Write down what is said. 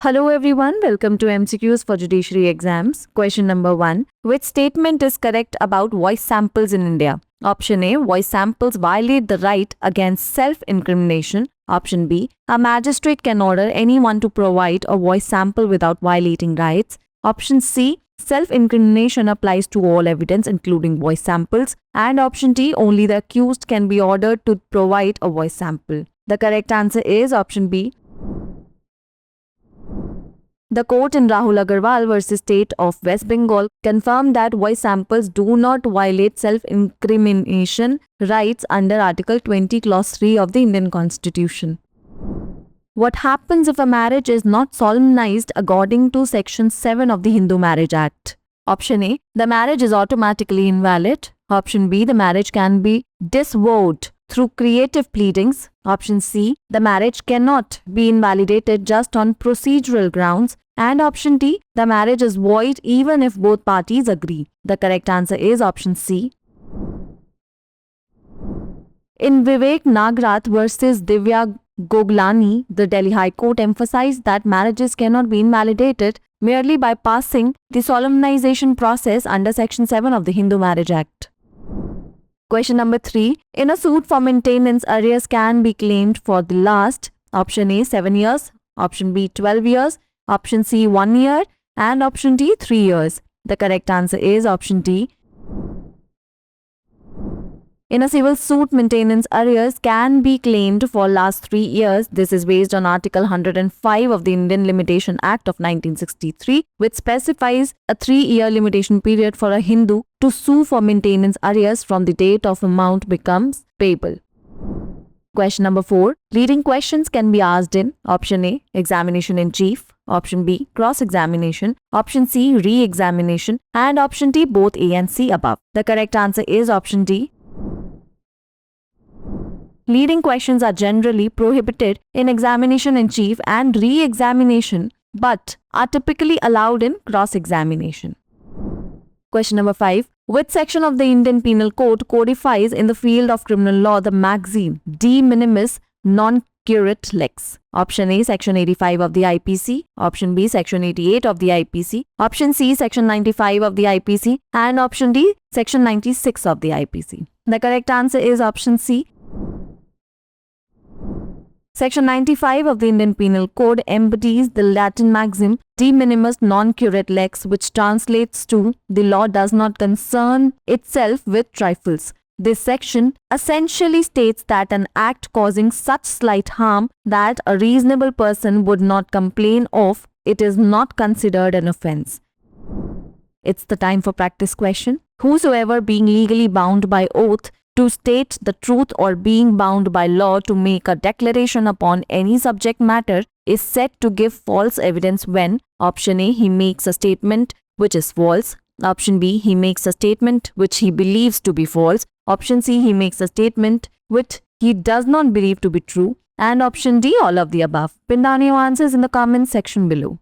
Hello everyone, welcome to MCQs for Judiciary Exams. Question number 1. Which statement is correct about voice samples in India? Option A. Voice samples violate the right against self-incrimination. Option B. A magistrate can order anyone to provide a voice sample without violating rights. Option C. Self-incrimination applies to all evidence including voice samples. And option D. Only the accused can be ordered to provide a voice sample. The correct answer is option B. The court in Rahul Agarwal versus State of West Bengal confirmed that voice samples do not violate self-incrimination rights under Article 20 Clause 3 of the Indian Constitution. What happens if a marriage is not solemnized according to Section 7 of the Hindu Marriage Act? Option A. The marriage is automatically invalid. Option B. The marriage can be disavowed through creative pleadings. Option C. The marriage cannot be invalidated just on procedural grounds. And option D. The marriage is void even if both parties agree. The correct answer is option C. In Vivek Nagrath versus Divya Goglani, the Delhi High Court emphasized that marriages cannot be invalidated merely by passing the solemnization process under Section 7 of the Hindu Marriage Act. Question number 3. In a suit for maintenance, arrears can be claimed for the last option A 7 years, option B 12 years, option C 1 year, and option D 3 years. The correct answer is option D. In a civil suit, maintenance arrears can be claimed for last 3 years. This is based on Article 105 of the Indian Limitation Act of 1963, which specifies a 3-year limitation period for a Hindu to sue for maintenance arrears from the date of amount becomes payable. Question number 4. Leading questions can be asked in option A. Examination in chief, option B. Cross-examination, option C. Re-examination, and option D. Both A and C above. The correct answer is option D. Leading questions are generally prohibited in examination in chief and re-examination, but are typically allowed in cross-examination. Question number 5. Which section of the Indian Penal Code codifies in the field of criminal law the maxim de minimis non currit lex? Option A. Section 85 of the IPC, option B. Section 88 of the IPC, option C. Section 95 of the IPC, and option D. Section 96 of the IPC. The correct answer is option C. Section 95 of the Indian Penal Code embodies the Latin maxim de minimis non currit lex, which translates to the law does not concern itself with trifles. This section essentially states that an act causing such slight harm that a reasonable person would not complain of it is not considered an offence. It's the time for practice question. Whosoever being legally bound by oath to state the truth or being bound by law to make a declaration upon any subject matter is said to give false evidence when option A. He makes a statement which is false, option B. He makes a statement which he believes to be false, option C. He makes a statement which he does not believe to be true, and option D. All of the above. Pin down your answers in the comments section below.